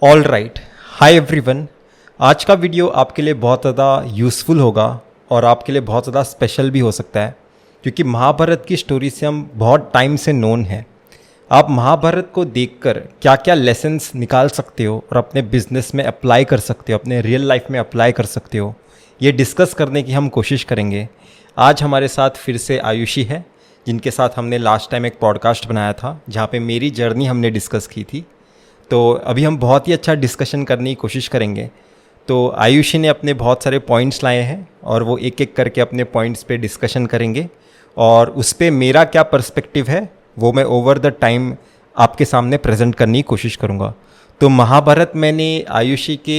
All right, hi everyone. आज का video आपके लिए बहुत ज़्यादा यूज़फुल होगा और आपके लिए बहुत ज़्यादा स्पेशल भी हो सकता है, क्योंकि महाभारत की स्टोरी से हम बहुत टाइम से नोन हैं। आप महाभारत को देखकर क्या क्या लेसन्स निकाल सकते हो और अपने बिजनेस में अप्लाई कर सकते हो, अपने रियल लाइफ में अप्लाई कर सकते हो, ये डिस्कस करने की हम कोशिश करेंगे। आज हमारे साथ फिर से आयुषी है, जिनके साथ हमने लास्ट टाइम एक पॉडकास्ट बनाया था जहाँ पे मेरी जर्नी हमने डिस्कस की थी। तो अभी हम बहुत ही अच्छा डिस्कशन करने की कोशिश करेंगे। तो आयुषी ने अपने बहुत सारे पॉइंट्स लाए हैं और वो एक एक करके अपने पॉइंट्स पे डिस्कशन करेंगे और उस पर मेरा क्या पर्सपेक्टिव है वो मैं ओवर द टाइम आपके सामने प्रेजेंट करने की कोशिश करूँगा। तो महाभारत मैंने आयुषी के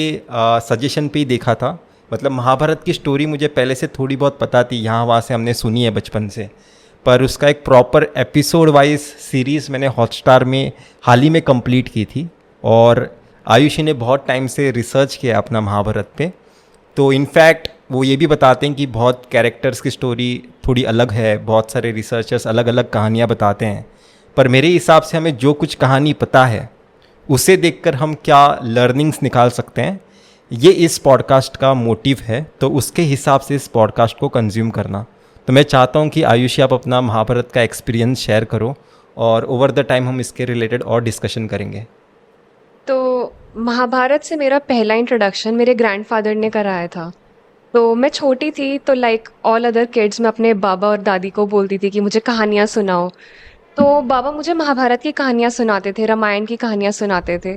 सजेशन पे ही देखा था। मतलब महाभारत की स्टोरी मुझे पहले से थोड़ी बहुत पता थी, यहाँ वहाँ से हमने सुनी है बचपन से, पर उसका एक प्रॉपर एपिसोड वाइज सीरीज़ मैंने हॉटस्टार में हाल ही में कंप्लीट की थी। और आयुषी ने बहुत टाइम से रिसर्च किया अपना महाभारत पे। तो इनफैक्ट वो ये भी बताते हैं कि बहुत कैरेक्टर्स की स्टोरी थोड़ी अलग है, बहुत सारे रिसर्चर्स अलग अलग कहानियाँ बताते हैं, पर मेरे हिसाब से हमें जो कुछ कहानी पता है उसे देखकर हम क्या लर्निंग्स निकाल सकते हैं, ये इस पॉडकास्ट का मोटिव है। तो उसके हिसाब से इस पॉडकास्ट को कंज्यूम करना। तो मैं चाहता हूँ कि आयुषी आप अपना महाभारत का एक्सपीरियंस शेयर करो और ओवर द टाइम हम इसके रिलेटेड और डिस्कशन करेंगे। तो महाभारत से मेरा पहला इंट्रोडक्शन मेरे ग्रैंडफादर ने कराया था। तो मैं छोटी थी, तो लाइक ऑल अदर किड्स मैं अपने बाबा और दादी को बोलती थी कि मुझे कहानियाँ सुनाओ। तो बाबा मुझे महाभारत की कहानियाँ सुनाते थे, रामायण की कहानियाँ सुनाते थे।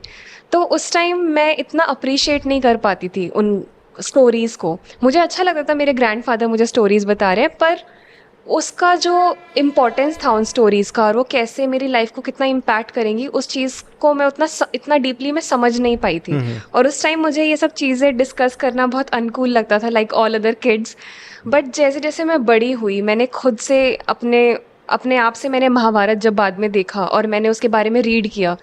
तो उस टाइम मैं इतना अप्रिशिएट नहीं कर पाती थी उन स्टोरीज़ को। मुझे अच्छा लगता था मेरे ग्रैंडफादर मुझे स्टोरीज़ बता रहे हैं, पर उसका जो इम्पोर्टेंस था उन स्टोरीज़ का और वो कैसे मेरी लाइफ को कितना इम्पैक्ट करेंगी, उस चीज़ को मैं इतना डीपली मैं समझ नहीं पाई थी। और उस टाइम मुझे ये सब चीज़ें डिस्कस करना बहुत अनकूल लगता था, like all other kids. But जैसे जैसे मैं बड़ी हुई, मैंने खुद से अपने अपने आप से मैंने महाभारत जब बाद में देखा और मैंने उसके बारे में रीड किया,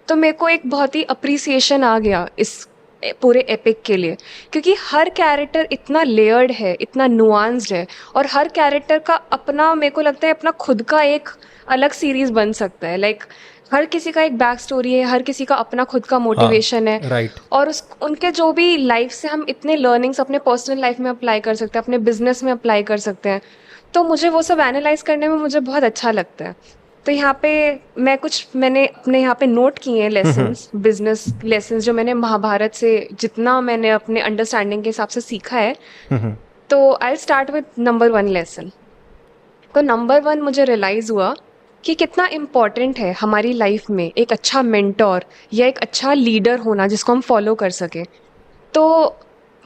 तो मेरे को एक बहुत ही अप्रिसिएशन आ गया इस पूरे एपिक के लिए, क्योंकि हर कैरेक्टर इतना लेयर्ड है, इतना नुआंस्ड है, और हर कैरेक्टर का अपना, मेरे को लगता है अपना खुद का एक अलग सीरीज बन सकता है। लाइक हर किसी का एक बैक स्टोरी है, हर किसी का अपना खुद का मोटिवेशन है। राइट। और उनके जो भी लाइफ से हम इतने लर्निंग्स अपने पर्सनल लाइफ में अप्लाई कर सकते हैं, अपने बिजनेस में अप्लाई कर सकते हैं। तो मुझे वो सब एनालाइज करने में मुझे बहुत अच्छा लगता है। तो यहाँ पे मैंने अपने यहाँ पे नोट किए हैं लेसन्स, बिजनेस लेसन्स, जो मैंने महाभारत से जितना मैंने अपने अंडरस्टैंडिंग के हिसाब से सीखा है। तो I start with number 1 lesson. तो नंबर 1 मुझे रियलाइज़ हुआ कि कितना इम्पॉर्टेंट है हमारी लाइफ में एक अच्छा मेंटोर या एक अच्छा लीडर होना जिसको हम फॉलो कर सकें। तो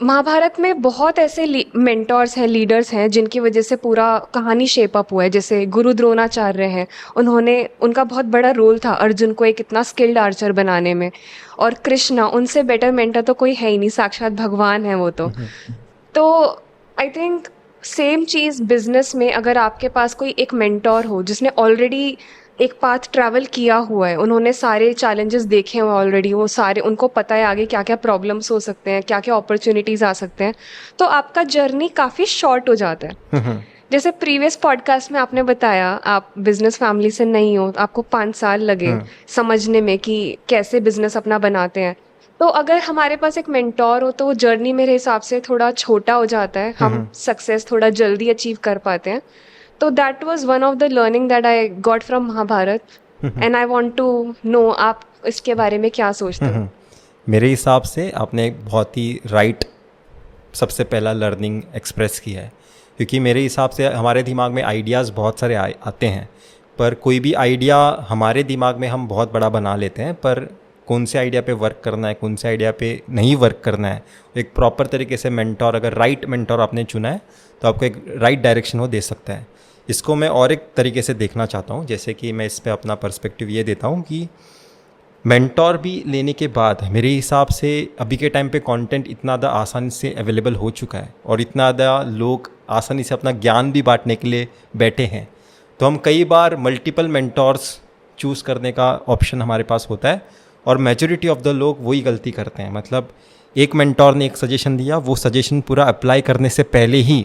महाभारत में बहुत ऐसे मेंटोर्स हैं, लीडर्स हैं, जिनकी वजह से पूरा कहानी शेप अप हुआ है। जैसे गुरु द्रोणाचार्य हैं, उनका बहुत बड़ा रोल था अर्जुन को एक इतना स्किल्ड आर्चर बनाने में। और कृष्णा, उनसे बेटर मेंटर तो कोई है ही नहीं, साक्षात भगवान है वो तो I think same cheese business में, अगर आपके पास कोई एक मेंटोर हो जिसने ऑलरेडी एक पाथ ट्रैवल किया हुआ है, उन्होंने सारे चैलेंजेस देखे हुए ऑलरेडी, वो सारे उनको पता है आगे क्या क्या प्रॉब्लम्स हो सकते हैं, क्या क्या अपॉर्चुनिटीज़ आ सकते हैं, तो आपका जर्नी काफ़ी शॉर्ट हो जाता है। जैसे प्रीवियस पॉडकास्ट में आपने बताया आप बिजनेस फैमिली से नहीं हो, आपको 5 साल लगे समझने में कि कैसे बिजनेस अपना बनाते हैं। तो अगर हमारे पास एक मेंटोर हो तो जर्नी मेरे हिसाब से थोड़ा छोटा हो जाता है, हम सक्सेस थोड़ा जल्दी अचीव कर पाते हैं। तो that was one of the learning that I got from Mahabharat, and I want to know आप इसके बारे में क्या सोचते हो। मेरे हिसाब से आपने एक बहुत ही राइट सबसे पहला लर्निंग एक्सप्रेस किया है, क्योंकि मेरे हिसाब से हमारे दिमाग में आइडियाज़ बहुत सारे आते हैं, पर कोई भी आइडिया हमारे दिमाग में हम बहुत बड़ा बना लेते हैं, पर कौन से आइडिया पे वर्क करना है, कौन से आइडिया पे नहीं वर्क करना है, एक प्रॉपर तरीके से मेंटोर, अगर राइट मेंटोर आपने चुना है तो आपको एक राइट डायरेक्शन वो दे सकता है। इसको मैं और एक तरीके से देखना चाहता हूँ, जैसे कि मैं इस पर अपना पर्सपेक्टिव ये देता हूँ कि मेंटोर भी लेने के बाद मेरे हिसाब से अभी के टाइम पे कंटेंट इतना ज़्यादा आसानी से अवेलेबल हो चुका है और इतना ज़्यादा लोग आसानी से अपना ज्ञान भी बांटने के लिए बैठे हैं, तो हम कई बार मल्टीपल मेंटोर्स चूज़ करने का ऑप्शन हमारे पास होता है और मेजॉरिटी ऑफ द लोग वही गलती करते हैं। मतलब एक मेंटोर ने एक सजेशन दिया, वो सजेशन पूरा अप्लाई करने से पहले ही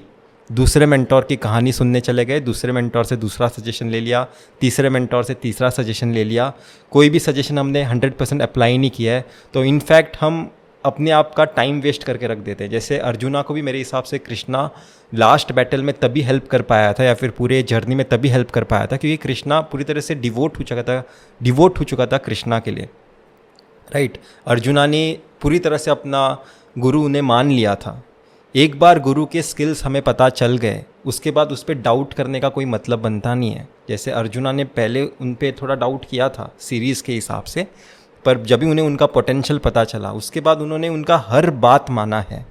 दूसरे मेंटोर की कहानी सुनने चले गए, दूसरे मेंटोर से दूसरा सजेशन ले लिया, तीसरे मेंटोर से तीसरा सजेशन ले लिया, कोई भी सजेशन हमने 100% अप्लाई नहीं किया है, तो इनफैक्ट हम अपने आप का टाइम वेस्ट करके रख देते हैं। जैसे अर्जुना को भी मेरे हिसाब से कृष्णा लास्ट बैटल में तभी हेल्प कर पाया था, या फिर पूरे जर्नी में तभी हेल्प कर पाया था क्योंकि कृष्णा पूरी तरह से डिवोट हो चुका था कृष्णा के लिए, राइट। अर्जुना ने पूरी तरह से अपना गुरु ने मान लिया था। एक बार गुरु के स्किल्स हमें पता चल गए, उसके बाद उस पर डाउट करने का कोई मतलब बनता नहीं है। जैसे अर्जुना ने पहले उन पर थोड़ा डाउट किया था सीरीज़ के हिसाब से, पर जब भी उन्हें उनका पोटेंशियल पता चला उसके बाद उन्होंने उनका हर बात माना है।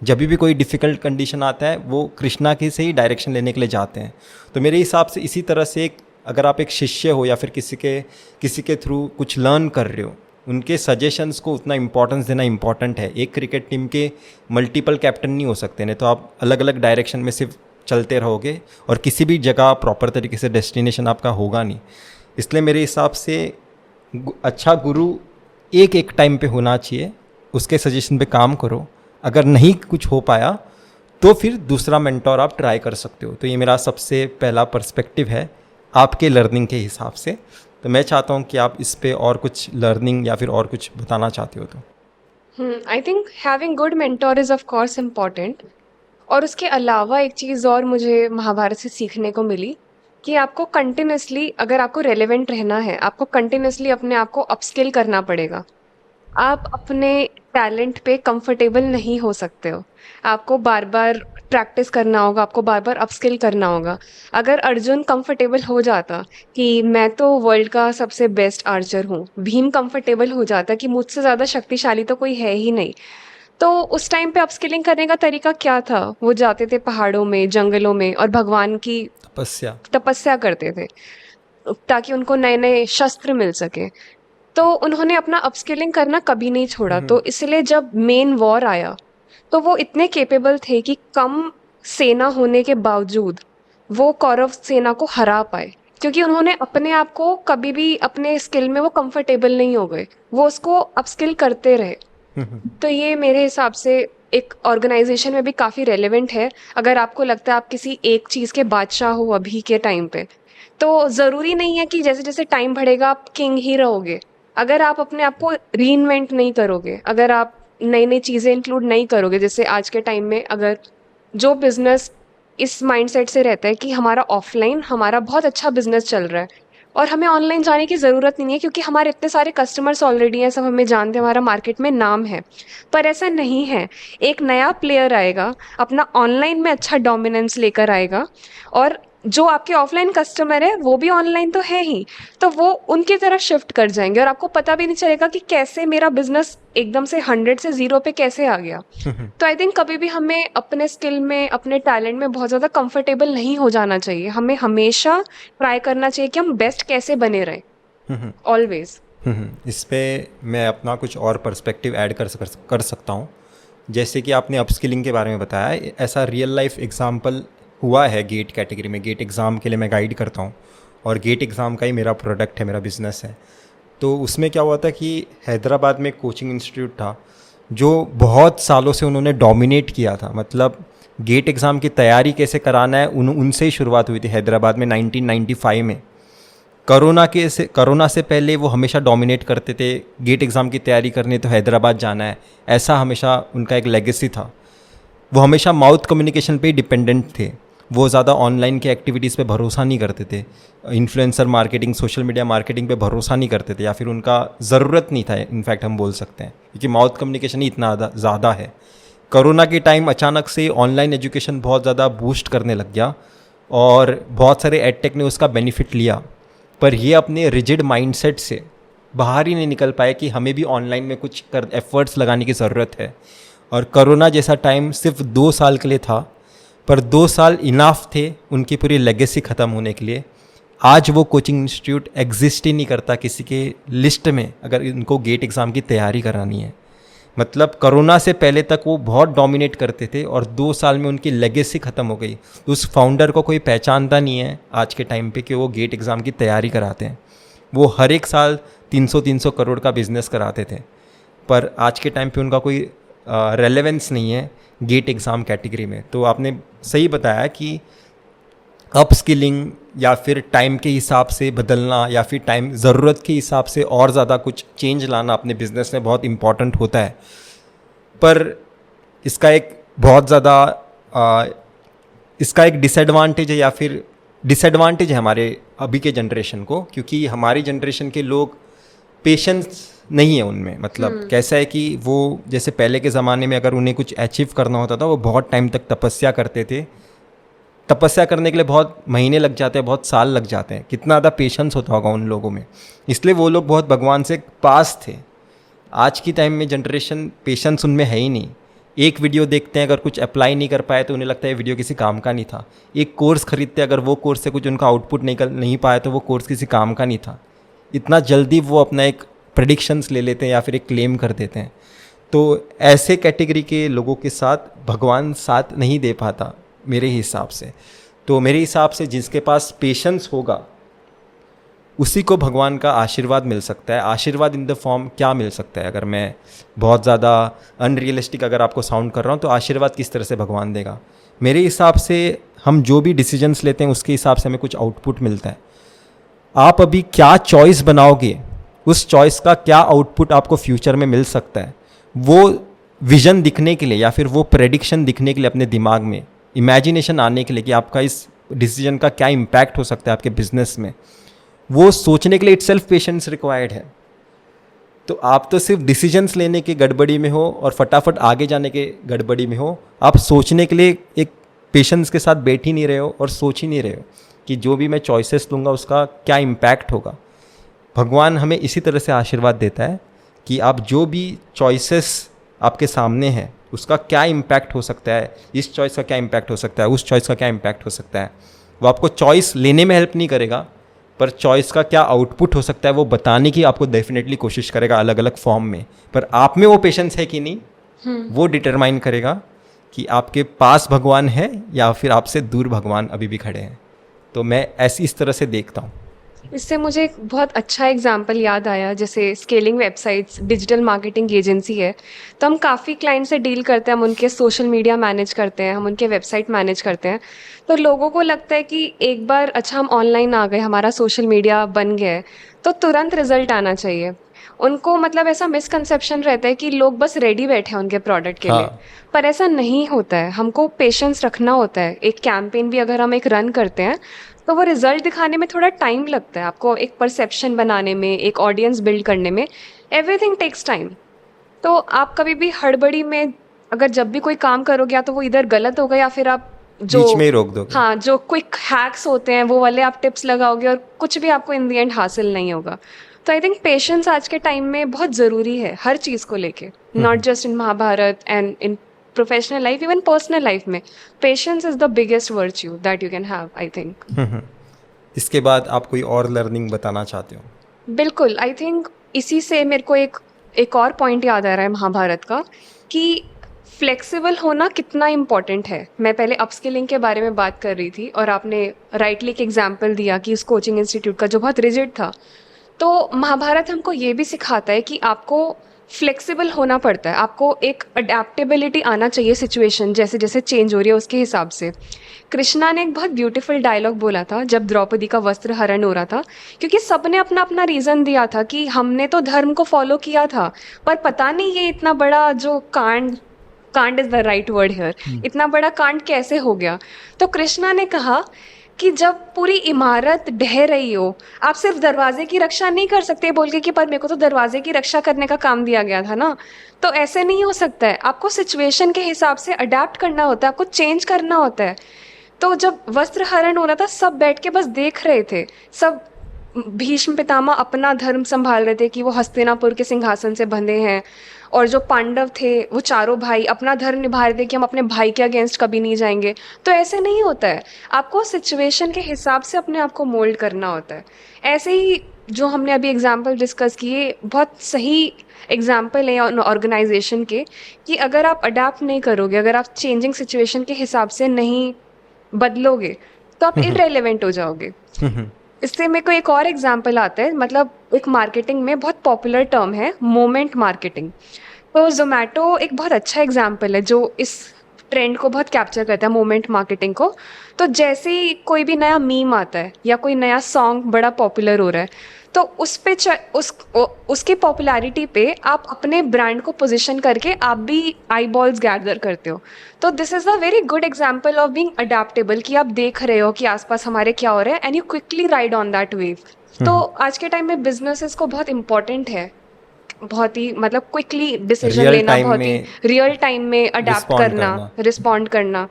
जब भी कोई डिफ़िकल्ट कंडीशन आता है वो कृष्णा के से ही डायरेक्शन लेने के लिए जाते हैं। तो मेरे हिसाब से इसी तरह से अगर आप एक शिष्य हो या फिर किसी के थ्रू कुछ लर्न कर रहे हो, उनके सजेशंस को उतना इंपॉर्टेंस देना इंपॉर्टेंट है। एक क्रिकेट टीम के मल्टीपल कैप्टन नहीं हो सकते, नहीं तो आप अलग अलग डायरेक्शन में सिर्फ चलते रहोगे और किसी भी जगह प्रॉपर तरीके से डेस्टिनेशन आपका होगा नहीं। इसलिए मेरे हिसाब से अच्छा गुरु एक टाइम पे होना चाहिए, उसके सजेशन पे काम करो। अगर नहीं कुछ हो पाया तो फिर दूसरा मेंटोर आप ट्राई कर सकते हो। तो ये मेरा सबसे पहला पर्सपेक्टिव है आपके लर्निंग के हिसाब से। तो मैं चाहता हूँ कि आप इस पे और कुछ लर्निंग या फिर और कुछ बताना चाहते हो तो। I think having good mentor is of course important. और उसके अलावा एक चीज़ और मुझे महाभारत से सीखने को मिली कि आपको कंटिन्यूसली, अगर आपको रेलेवेंट रहना है, आपको कंटिन्यूसली अपने आप को अपस्किल करना पड़ेगा। आप अपने टैलेंट पे कंफर्टेबल नहीं हो सकते हो, आपको बार बार प्रैक्टिस करना होगा, आपको बार बार अपस्किल करना होगा। अगर अर्जुन कंफर्टेबल हो जाता कि मैं तो वर्ल्ड का सबसे बेस्ट आर्चर हूँ, भीम कंफर्टेबल हो जाता कि मुझसे ज़्यादा शक्तिशाली तो कोई है ही नहीं, तो उस टाइम पे अपस्किलिंग करने का तरीका क्या था? वो जाते थे पहाड़ों में, जंगलों में और भगवान की तपस्या करते थे ताकि उनको नए नए शस्त्र मिल सके। तो उन्होंने अपना अपस्किलिंग करना कभी नहीं छोड़ा। तो इसलिए जब मेन वॉर आया तो वो इतने केपेबल थे कि कम सेना होने के बावजूद वो कौरव सेना को हरा पाए, क्योंकि उन्होंने अपने आप को कभी भी अपने स्किल में वो कंफर्टेबल नहीं हो गए, वो उसको अपस्किल करते रहे। तो ये मेरे हिसाब से एक ऑर्गेनाइजेशन में भी काफ़ी रेलेवेंट है। अगर आपको लगता है आप किसी एक चीज़ के बादशाह हो अभी के टाइम पे, तो ज़रूरी नहीं है कि जैसे जैसे टाइम बढ़ेगा आप किंग ही रहोगे। अगर आप अपने आप को रीइन्वेंट नहीं करोगे, अगर आप नई नई चीज़ें इंक्लूड नहीं करोगे, जैसे आज के टाइम में अगर जो बिजनेस इस माइंडसेट से रहता है कि हमारा ऑफलाइन हमारा बहुत अच्छा बिजनेस चल रहा है और हमें ऑनलाइन जाने की ज़रूरत नहीं है क्योंकि हमारे इतने सारे कस्टमर्स ऑलरेडी हैं, सब हमें जानते हैं, हमारा मार्केट में नाम है। पर ऐसा नहीं है, एक नया प्लेयर आएगा, अपना ऑनलाइन में अच्छा डोमिनेंस लेकर आएगा और जो आपके ऑफलाइन कस्टमर है वो भी ऑनलाइन तो है ही, तो वो उनकी तरफ शिफ्ट कर जाएंगे और आपको पता भी नहीं चलेगा कि कैसे मेरा बिजनेस एकदम से 100 से 0 पे कैसे आ गया। तो आई थिंक कभी भी हमें अपने स्किल में, अपने टैलेंट में बहुत ज़्यादा कंफर्टेबल नहीं हो जाना चाहिए। हमें हमेशा ट्राई करना चाहिए कि हम बेस्ट कैसे बने रहें, ऑलवेज। इस पे मैं अपना कुछ और पर्सपेक्टिव ऐड कर सकता हूँ। जैसे कि आपने अपस्किलिंग के बारे में बताया, ऐसा रियल लाइफ एग्जाम्पल हुआ है गेट कैटेगरी में। गेट एग्ज़ाम के लिए मैं गाइड करता हूँ और गेट एग्ज़ाम का ही मेरा प्रोडक्ट है, मेरा बिज़नेस है। तो उसमें क्या हुआ था कि हैदराबाद में कोचिंग इंस्टीट्यूट था जो बहुत सालों से उन्होंने डोमिनेट किया था। मतलब गेट एग्ज़ाम की तैयारी कैसे कराना है उनसे ही शुरुआत हुई थी हैदराबाद में 1995 में। कोरोना से पहले वो हमेशा डोमिनेट करते थे, गेट एग्ज़ाम की तैयारी करनी तो हैदराबाद जाना है, ऐसा हमेशा उनका एक लेगेसी था। वो हमेशा माउथ कम्युनिकेशन पे ही डिपेंडेंट थे, वो ज़्यादा ऑनलाइन की एक्टिविटीज़ पे भरोसा नहीं करते थे, influencer marketing, social media marketing पे भरोसा नहीं करते थे, या फिर उनका ज़रूरत नहीं था इनफैक्ट हम बोल सकते हैं, क्योंकि माउथ कम्युनिकेशन ही इतना ज़्यादा है। कोरोना के टाइम अचानक से ऑनलाइन एजुकेशन बहुत ज़्यादा बूस्ट करने लग गया और बहुत सारे एडटेक ने उसका बेनिफिट लिया, पर ये अपने रिजिड माइंडसेट से बाहर ही नहीं निकल पाए कि हमें भी ऑनलाइन में कुछ एफर्ट्स लगाने की ज़रूरत है। और कोरोना जैसा टाइम सिर्फ 2 साल के लिए था, पर 2 साल इनाफ थे उनकी पूरी लेगेसी ख़त्म होने के लिए। आज वो कोचिंग इंस्टीट्यूट एग्जिस्ट ही नहीं करता किसी के लिस्ट में अगर इनको गेट एग्ज़ाम की तैयारी करानी है। मतलब कोरोना से पहले तक वो बहुत डोमिनेट करते थे और 2 साल में उनकी लेगेसी ख़त्म हो गई। तो उस फाउंडर को कोई पहचानता नहीं है आज के टाइम पे कि वो गेट एग्ज़ाम की तैयारी कराते हैं। वो हर एक साल 300 करोड़ का बिज़नेस कराते थे, पर आज के टाइम पे उनका कोई रेलेवेंस नहीं है गेट एग्ज़ाम कैटेगरी में। तो आपने सही बताया कि अपस्किलिंग या फिर टाइम के हिसाब से बदलना या फिर टाइम ज़रूरत के हिसाब से और ज़्यादा कुछ चेंज लाना अपने बिजनेस में बहुत इम्पॉर्टेंट होता है। पर इसका एक बहुत ज़्यादा इसका एक डिसएडवांटेज है या फिर डिसएडवांटेज है हमारे अभी के जनरेशन को, क्योंकि हमारी जनरेशन के लोग पेशेंस नहीं है उनमें। मतलब कैसा है कि वो जैसे पहले के ज़माने में अगर उन्हें कुछ अचीव करना होता था वो बहुत टाइम तक तपस्या करते थे। तपस्या करने के लिए बहुत महीने लग जाते हैं, बहुत साल लग जाते हैं। कितना ज़्यादा पेशेंस होता होगा उन लोगों में, इसलिए वो लोग बहुत भगवान से पास थे। आज की टाइम में जनरेशन पेशेंस उनमें है ही नहीं। एक वीडियो देखते हैं, अगर कुछ अप्लाई नहीं कर पाए तो उन्हें लगता है वीडियो किसी काम का नहीं था। एक कोर्स खरीदते हैं, अगर वो कोर्स से कुछ उनका आउटपुट नहीं पाया तो वो कोर्स किसी काम का नहीं था। इतना जल्दी वो अपना एक प्रेडिक्शंस ले लेते हैं या फिर एक क्लेम कर देते हैं। तो ऐसे कैटेगरी के लोगों के साथ भगवान साथ नहीं दे पाता मेरे हिसाब से। तो मेरे हिसाब से जिसके पास पेशेंस होगा उसी को भगवान का आशीर्वाद मिल सकता है। आशीर्वाद इन द फॉर्म क्या मिल सकता है? अगर मैं बहुत ज़्यादा अनरियलिस्टिक अगर आपको साउंड कर रहा हूँ तो आशीर्वाद किस तरह से भगवान देगा? मेरे हिसाब से हम जो भी डिसीजंस लेते हैं उसके हिसाब से हमें कुछ आउटपुट मिलता है। आप अभी क्या चॉइस बनाओगे, उस चॉइस का क्या आउटपुट आपको फ्यूचर में मिल सकता है, वो विजन दिखने के लिए या फिर वो प्रेडिक्शन दिखने के लिए अपने दिमाग में इमेजिनेशन आने के लिए कि आपका इस डिसीजन का क्या इम्पैक्ट हो सकता है आपके बिजनेस में, वो सोचने के लिए इटसेल्फ पेशेंस रिक्वायर्ड है। तो आप तो सिर्फ डिसीजंस लेने की गड़बड़ी में हो और फटाफट आगे जाने के गड़बड़ी में हो। आप सोचने के लिए एक पेशेंस के साथ बैठ ही नहीं रहे हो और सोच ही नहीं रहे हो कि जो भी मैं चॉइसेस लूँगा उसका क्या इम्पैक्ट होगा। भगवान हमें इसी तरह से आशीर्वाद देता है कि आप जो भी चॉइसेस आपके सामने हैं उसका क्या इम्पैक्ट हो सकता है, इस चॉइस का क्या इम्पैक्ट हो सकता है, उस चॉइस का क्या इम्पैक्ट हो सकता है। वो आपको चॉइस लेने में हेल्प नहीं करेगा, पर चॉइस का क्या आउटपुट हो सकता है वो बताने की आपको डेफिनेटली कोशिश करेगा अलग अलग फॉर्म में। पर आप में वो पेशेंस है कि नहीं, वो डिटरमाइन करेगा कि आपके पास भगवान है या फिर आपसे दूर भगवान अभी भी खड़े हैं। तो मैं इस तरह से देखता हूँ। इससे मुझे एक बहुत अच्छा एग्जाम्पल याद आया, जैसे scaling websites digital marketing agency है, तो हम काफ़ी क्लाइंट से डील करते हैं, हम उनके सोशल मीडिया मैनेज करते हैं, हम उनके वेबसाइट मैनेज करते हैं। तो लोगों को लगता है कि एक बार अच्छा हम ऑनलाइन आ गए, हमारा सोशल मीडिया बन गया है तो तुरंत रिजल्ट आना चाहिए। उनको मतलब ऐसा मिसकंसेप्शन रहता है कि लोग बस रेडी बैठे हैं उनके प्रोडक्ट के लिए, पर ऐसा नहीं होता है। हमको पेशेंस रखना होता है। एक कैंपेन भी अगर हम एक रन करते हैं तो वो रिजल्ट दिखाने में थोड़ा टाइम लगता है, आपको एक परसेप्शन बनाने में, एक ऑडियंस बिल्ड करने में, एवरीथिंग टेक्स टाइम। तो आप कभी भी हड़बड़ी में अगर जब भी कोई काम करोगे या तो वो इधर गलत होगा या फिर आप जो बीच में ही रोक दोगे। हाँ, जो क्विक हैक्स होते हैं वो वाले आप टिप्स लगाओगे और कुछ भी आपको इन दी एंड हासिल नहीं होगा। तो आई थिंक पेशेंस आज के टाइम में बहुत ज़रूरी है हर चीज़ को लेके, not just in Mahabharata and in professional life, even personal life में patience is the biggest virtue that you can have, I think. इसके बाद आप कोई और लर्निंग बताना चाहते हो? बिल्कुल, आई थिंक इसी से मेरे को एक और पॉइंट याद आ रहा है महाभारत का, कि फ्लेक्सिबल होना कितना इम्पॉर्टेंट है। मैं पहले अपस्किलिंग के बारे में बात कर रही थी और आपने राइटली एक एग्जाम्पल दिया कि उस कोचिंग इंस्टीट्यूट का जो बहुत रिजिड था। तो महाभारत हमको ये भी सिखाता है कि आपको फ्लेक्सिबल होना पड़ता है, आपको एक अडेप्टेबिलिटी आना चाहिए सिचुएशन जैसे जैसे चेंज हो रही है उसके हिसाब से। कृष्णा ने एक बहुत ब्यूटीफुल डायलॉग बोला था जब द्रौपदी का वस्त्र हरण हो रहा था, क्योंकि सबने अपना अपना रीज़न दिया था कि हमने तो धर्म को फॉलो किया था, पर पता नहीं ये इतना बड़ा जो कांड is the right word here, इतना बड़ा कांड कैसे हो गया। तो कृष्णा ने कहा कि जब पूरी इमारत ढह रही हो, आप सिर्फ दरवाजे की रक्षा नहीं कर सकते बोल के कि पर मेरे को तो दरवाजे की रक्षा करने का काम दिया गया था ना। तो ऐसे नहीं हो सकता है, आपको सिचुएशन के हिसाब से अडेप्ट करना होता है, आपको चेंज करना होता है। तो जब वस्त्र हरण हो रहा था सब बैठ के बस देख रहे थे, सब भीष्म पितामह अपना धर्म संभाल रहे थे कि वो हस्तिनापुर के सिंहासन से बंधे हैं, और जो पांडव थे वो चारों भाई अपना धर्म निभा रहे थे कि हम अपने भाई के अगेंस्ट कभी नहीं जाएंगे। तो ऐसे नहीं होता है, आपको सिचुएशन के हिसाब से अपने आप को मोल्ड करना होता है। ऐसे ही जो हमने अभी एग्जाम्पल डिस्कस किए बहुत सही एग्जाम्पल है ऑर्गेनाइजेशन के, कि अगर आप अडाप्ट नहीं करोगे, अगर आप चेंजिंग सिचुएशन के हिसाब से नहीं बदलोगे तो आप इररेलेवेंट हो जाओगे। इससे मेरे को एक और एग्जाम्पल आता है, मतलब एक मार्केटिंग में बहुत पॉपुलर टर्म है मोमेंट मार्केटिंग। तो जोमेटो एक बहुत अच्छा एग्जाम्पल है जो इस ट्रेंड को बहुत कैप्चर करता है, मोमेंट मार्केटिंग को। तो जैसे ही कोई भी नया मीम आता है या कोई नया सॉन्ग बड़ा पॉपुलर हो रहा है, तो उस पे उसकी पॉपुलैरिटी पे आप अपने ब्रांड को पोजीशन करके आप भी आई बॉल्स गैदर करते हो। तो this is a very good example of being adaptable, कि आप देख रहे हो कि आसपास हमारे क्या हो रहा है and you quickly ride on that wave. तो आज के टाइम में बिजनेसेस को बहुत इंपॉर्टेंट है, बहुत ही मतलब क्विकली डिसीजन रियल लेना, टाइम बहुत ही में रियल टाइम में अडेप्ट रिस्पॉन्ड करना, करना। रिस्पॉन्ड करना।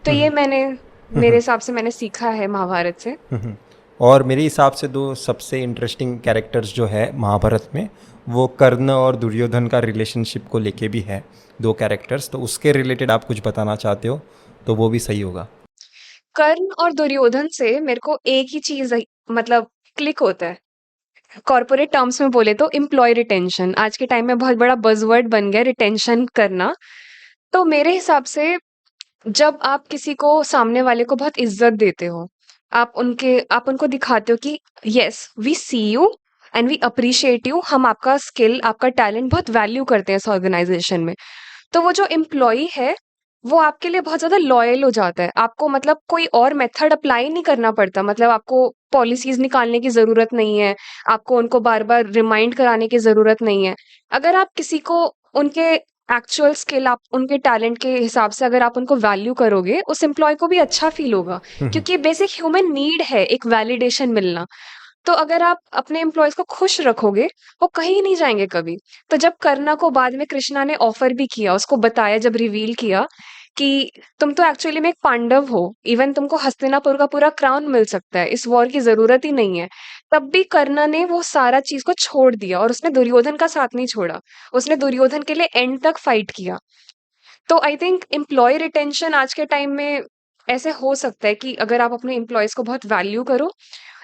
तो ये मैंने मेरे हिसाब से मैंने सीखा है महाभारत से। और मेरे हिसाब से दो सबसे इंटरेस्टिंग कैरेक्टर्स जो है महाभारत में, वो कर्ण और दुर्योधन का रिलेशनशिप को लेके भी है, दो कैरेक्टर्स। तो उसके रिलेटेड आप कुछ बताना चाहते हो तो वो भी सही होगा। कर्ण और दुर्योधन से मेरे को एक ही चीज मतलब क्लिक होता है। कॉर्पोरेट टर्म्स में बोले तो एम्प्लॉय रिटेंशन आज के टाइम में बहुत बड़ा बजवर्ड बन गया, रिटेंशन करना। तो मेरे हिसाब से जब आप किसी को, सामने वाले को बहुत इज्जत देते हो, आप उनको दिखाते हो कि yes we see you and we appreciate you, हम आपका स्किल, आपका टैलेंट बहुत वैल्यू करते हैं इस ऑर्गेनाइजेशन में। तो वो जो एम्प्लॉई है वो आपके लिए बहुत ज्यादा लॉयल हो जाता है। आपको मतलब कोई और मेथड अप्लाई नहीं करना पड़ता, मतलब आपको पॉलिसीज निकालने की जरूरत नहीं है, आपको उनको बार बार रिमाइंड कराने की जरूरत नहीं है। अगर आप किसी को उनके एक्चुअल स्किल, आप उनके टैलेंट के हिसाब से अगर आप उनको वैल्यू करोगे, उस एम्प्लॉय को भी अच्छा फील होगा, क्योंकि बेसिक ह्यूमन नीड है एक वैलिडेशन मिलना। तो अगर आप अपने एम्प्लॉयज को खुश रखोगे, वो कहीं नहीं जाएंगे कभी। तो जब कर्णा को बाद में कृष्णा ने ऑफर भी किया, उसको बताया, जब रिवील किया कि तुम तो एक्चुअली में एक पांडव हो, इवन तुमको हस्तिनापुर का पूरा क्राउन मिल सकता है, इस वॉर की जरूरत ही नहीं है, तब भी कर्णा ने वो सारा चीज को छोड़ दिया और उसने दुर्योधन का साथ नहीं छोड़ा। उसने दुर्योधन के लिए एंड तक फाइट किया। तो आई थिंक एम्प्लॉय रिटेंशन आज के टाइम में ऐसे हो सकता है कि अगर आप अपने एम्प्लॉयज को बहुत वैल्यू करो।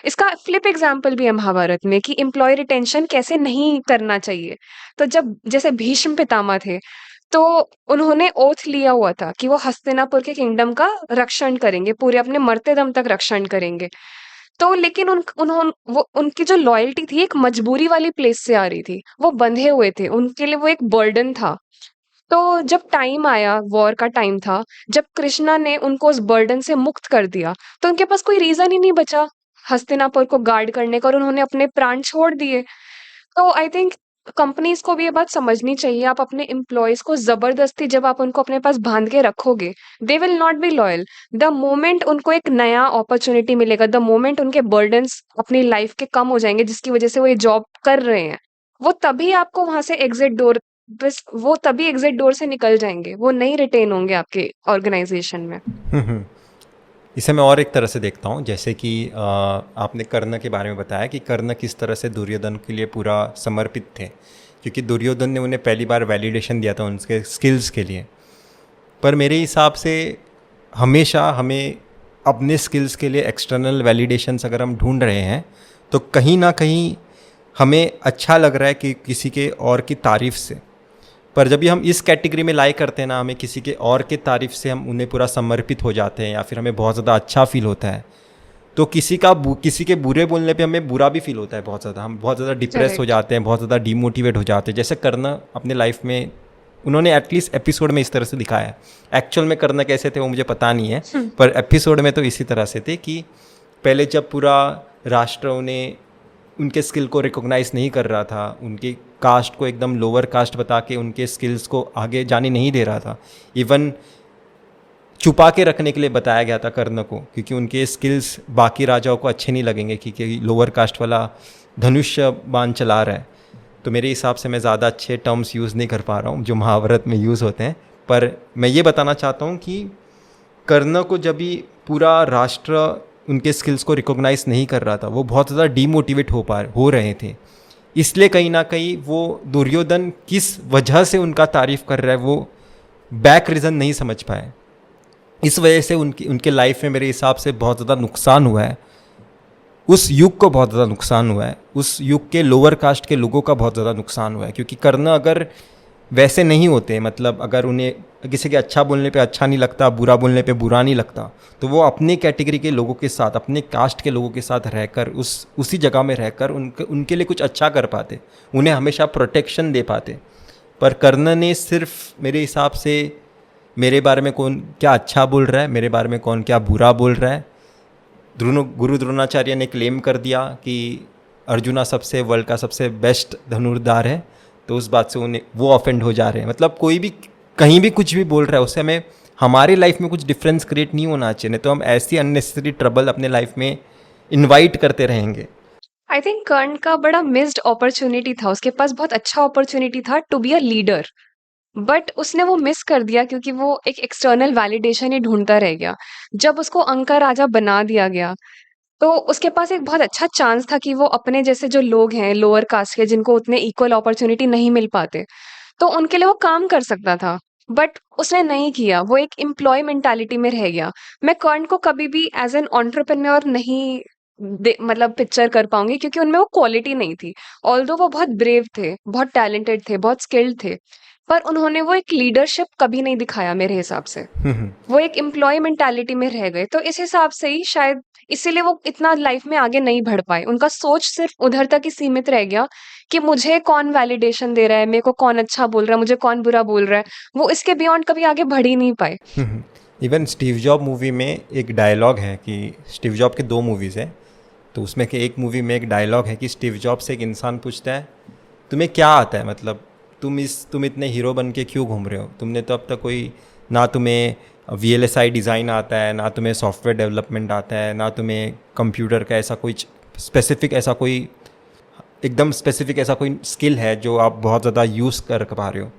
इसका फ्लिप एग्जाम्पल भी है महाभारत में कि एम्प्लॉय रिटेंशन कैसे नहीं करना चाहिए। तो जब जैसे भीष्म पितामह थे, तो उन्होंने ओथ लिया हुआ था कि वो हस्तिनापुर के किंगडम का रक्षण करेंगे, पूरे अपने मरते दम तक रक्षण करेंगे। तो लेकिन वो उनकी जो लॉयल्टी थी एक मजबूरी वाली प्लेस से आ रही थी, वो बंधे हुए थे, उनके लिए वो एक बर्डन था। तो जब टाइम आया, वॉर का टाइम था, जब कृष्णा ने उनको उस बर्डन से मुक्त कर दिया, तो उनके पास कोई रीजन ही नहीं बचा हस्तिनापुर को गार्ड करने का, और उन्होंने अपने प्राण छोड़ दिए। तो आई थिंक कंपनीज को भी ये बात समझनी चाहिए, आप अपने एम्प्लॉयज को जबरदस्ती जब आप उनको अपने पास बांध के रखोगे, they will not be loyal. The moment उनको एक नया अपॉर्चुनिटी मिलेगा, द मोमेंट उनके बर्डन्स अपनी लाइफ के कम हो जाएंगे जिसकी वजह से वो ये जॉब कर रहे हैं, वो तभी आपको वहां से एग्जिट डोर, बस वो तभी एग्जिट डोर से निकल जाएंगे, वो नहीं रिटेन होंगे आपके ऑर्गेनाइजेशन में। इसे मैं और एक तरह से देखता हूँ, जैसे कि आपने कर्ण के बारे में बताया कि कर्ण किस तरह से दुर्योधन के लिए पूरा समर्पित थे, क्योंकि दुर्योधन ने उन्हें पहली बार वैलिडेशन दिया था उनके स्किल्स के लिए। पर मेरे हिसाब से हमेशा हमें अपने स्किल्स के लिए एक्सटर्नल वैलिडेशंस अगर हम ढूंढ रहे हैं, तो कहीं ना कहीं हमें अच्छा लग रहा है कि किसी के और की तारीफ़ से। पर जब भी हम इस कैटेगरी में लाई करते हैं ना, हमें किसी के और के तारीफ़ से हम उन्हें पूरा समर्पित हो जाते हैं, या फिर हमें बहुत ज़्यादा अच्छा फील होता है, तो किसी के बुरे बोलने पे हमें बुरा भी फील होता है बहुत ज़्यादा, हम बहुत ज़्यादा डिप्रेस हो जाते हैं, बहुत ज़्यादा डीमोटिवेट हो जाते हैं। जैसे कर्ण अपने लाइफ में, उन्होंने एटलीस्ट एपिसोड में इस तरह से दिखाया है। एक्चुअल में कर्ण कैसे थे वो मुझे पता नहीं है, पर एपिसोड में तो इसी तरह से थे कि पहले जब पूरा राष्ट्र उन्हें उनके स्किल को रिकॉग्नाइज़ नहीं कर रहा था, उनकी कास्ट को एकदम लोअर कास्ट बता के उनके स्किल्स को आगे जाने नहीं दे रहा था, इवन छुपा के रखने के लिए बताया गया था कर्ण को, क्योंकि उनके स्किल्स बाकी राजाओं को अच्छे नहीं लगेंगे कि लोअर कास्ट वाला धनुष्य बाण चला रहा है। तो मेरे हिसाब से मैं ज़्यादा अच्छे टर्म्स यूज़ नहीं कर पा रहा हूँ जो महाभारत में यूज़ होते हैं, पर मैं ये बताना चाहता हूँ कि कर्ण को जब भी पूरा राष्ट्र उनके स्किल्स को रिकॉग्नाइज़ नहीं कर रहा था, वो बहुत ज़्यादा डीमोटिवेट हो रहे थे। इसलिए कहीं ना कहीं वो दुर्योधन किस वजह से उनका तारीफ़ कर रहा है वो बैक रीज़न नहीं समझ पाए। इस वजह से उनके लाइफ में मेरे हिसाब से बहुत ज़्यादा नुकसान हुआ है, उस युग को बहुत ज़्यादा नुकसान हुआ है, उस युग के लोअर कास्ट के लोगों का बहुत ज़्यादा नुकसान हुआ है। क्योंकि कर्ण अगर वैसे नहीं होते, मतलब अगर उन्हें किसी के अच्छा बोलने पे अच्छा नहीं लगता, बुरा बोलने पे बुरा नहीं लगता, तो वो अपने कैटेगरी के लोगों के साथ, अपने कास्ट के लोगों के साथ रहकर उसी जगह में रहकर उनके लिए कुछ अच्छा कर पाते, उन्हें हमेशा प्रोटेक्शन दे पाते। पर कर्ण ने सिर्फ मेरे हिसाब से मेरे बारे में कौन क्या अच्छा बोल रहा है, मेरे बारे में कौन क्या बुरा बोल रहा है। गुरु द्रोणाचार्य ने क्लेम कर दिया कि अर्जुना सबसे वर्ल्ड का सबसे बेस्ट धनुर्धार है, तो उस बात से उन्हें वो ऑफेंड हो जा रहे हैं। मतलब कोई भी कहीं भी कुछ भी बोल रहा है, उससे हमें हमारी लाइफ में कुछ डिफरेंस क्रिएट नहीं होना चाहिए, नहीं तो हम ऐसी अननेसेसरी ट्रबल अपने लाइफ में इनवाइट करते रहेंगे। आई थिंक कर्ण का बड़ा मिस्ड अपॉर्चुनिटी था, उसके पास बहुत अच्छा अपॉर्चुनिटी था to be a leader, but उसने वो मिस कर दिया क्योंकि वो एक एक्सटर्नल वैलिडेशन ही ढूंढता रह गया। जब उसको अंका राजा बना दिया गया तो उसके पास एक बहुत अच्छा चांस था कि वो अपने जैसे जो लोग हैं लोअर कास्ट के, जिनको उतने इक्वल अपॉर्चुनिटी नहीं मिल पाते, तो उनके लिए वो काम कर सकता था, बट उसने नहीं किया। वो एक एम्प्लॉय मेंटालिटी में रह गया। मैं कर्ण को कभी भी एज एन एंटरप्रेन्योर नहीं मतलब पिक्चर कर पाऊंगी, क्योंकि उनमें वो क्वालिटी नहीं थी। ऑल्दो वो बहुत ब्रेव थे, बहुत टैलेंटेड थे, बहुत स्किल्ड थे, पर उन्होंने वो एक लीडरशिप कभी नहीं दिखाया मेरे हिसाब से। वो एक एम्प्लॉय मेंटालिटी में रह गए, तो इस हिसाब से ही शायद इसीलिए वो इतना लाइफ में आगे नहीं बढ़ पाए। उनका सोच सिर्फ उधर तक ही सीमित रह गया कि मुझे कौन वैलिडेशन दे रहा है, मेरे को कौन अच्छा बोल रहा है, मुझे कौन बुरा बोल रहा है। वो इसके बियॉन्ड कभी आगे बढ़ ही नहीं पाए। इवन स्टीव जॉब मूवी में एक डायलॉग है कि स्टीव जॉब के 2 मूवीज़ हैं, तो उसमें के एक मूवी में एक डायलॉग है कि स्टीव जॉब से एक इंसान पूछता है, तुम्हें क्या आता है, मतलब तुम इतने हीरो बन के क्यों घूम रहे हो, तुमने तो अब तक कोई, ना तुम्हें VLSI डिज़ाइन आता है, ना तुम्हें सॉफ्टवेयर डेवलपमेंट आता है, ना तुम्हें कंप्यूटर का ऐसा कोई स्पेसिफिक ऐसा कोई एकदम स्पेसिफिक ऐसा कोई स्किल है जो आप बहुत ज़्यादा यूज़ कर पा रहे हो।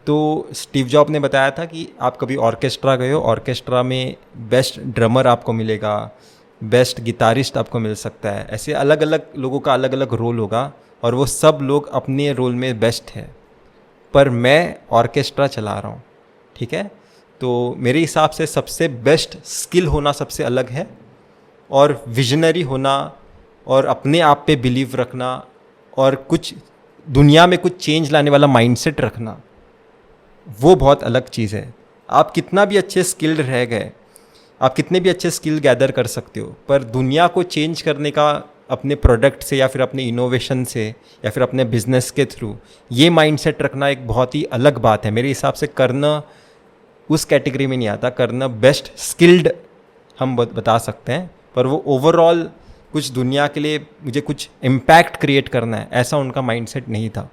तो स्टीव जॉब ने बताया था कि आप कभी ऑर्केस्ट्रा गए हो, ऑर्केस्ट्रा में बेस्ट ड्रमर आपको मिलेगा, बेस्ट गिटारिस्ट आपको मिल सकता है, ऐसे अलग अलग लोगों का अलग अलग रोल होगा और वो सब लोग अपने रोल में बेस्ट है, पर मैं ऑर्केस्ट्रा चला रहा हूँ, ठीक है। तो मेरे हिसाब से सबसे बेस्ट स्किल होना सबसे अलग है, और विजनरी होना और अपने आप पे बिलीव रखना और कुछ दुनिया में कुछ चेंज लाने वाला माइंडसेट रखना, वो बहुत अलग चीज़ है। आप कितना भी अच्छे स्किल्ड रह गए, आप कितने भी अच्छे स्किल गैदर कर सकते हो, पर दुनिया को चेंज करने का अपने प्रोडक्ट से या फिर अपने इनोवेशन से या फिर अपने बिजनेस के थ्रू, ये माइंडसेट रखना एक बहुत ही अलग बात है। मेरे हिसाब से करना उस कैटेगरी में नहीं आता। करना बेस्ट स्किल्ड हम बता सकते हैं, पर वो ओवरऑल कुछ दुनिया के लिए मुझे कुछ इम्पैक्ट क्रिएट करना है, ऐसा उनका माइंडसेट नहीं था।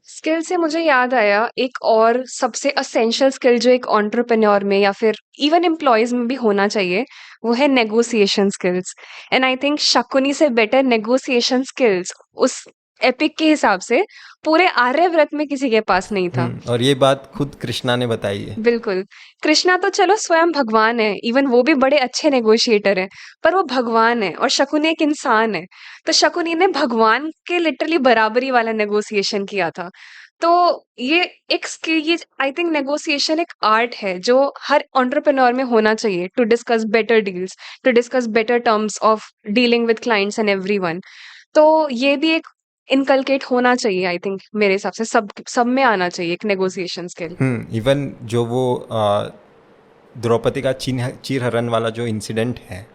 स्किल से मुझे याद आया एक और सबसे असेंशियल स्किल जो एक एंटरप्रेन्योर में या फिर इवन एम्प्लॉयज में भी होना चाहिए, वो है negotiation skills. And I think Shakuni से बेटर नेगोशिएशन स्किल्स उस एपिक के हिसाब से पूरे आर्यव्रत में किसी के पास नहीं था। और ये बात खुद कृष्णा ने बताई है। बिल्कुल। कृष्णा तो चलो स्वयं भगवान है, इवन वो भी बड़े अच्छे नेगोशिएटर हैं, पर वो भगवान है और शकुनी एक इंसान है। तो शकुनी ने भगवान के लिटरली बराबरी वाला नेगोशिएशन किया था। तो ये एक स्किल, ये आई थिंक नेगोशिएशन एक आर्ट है जो हर एंटरप्रेन्योर में होना चाहिए, to discuss better deals, to discuss better terms of dealing with clients and everyone. तो ये भी एक इनकलकेट होना चाहिए, आई थिंक मेरे हिसाब से सब में आना चाहिए एक नेगोशिएशन स्किल। इवन जो वो द्रौपदी का चीरहरण वाला जो इंसिडेंट है,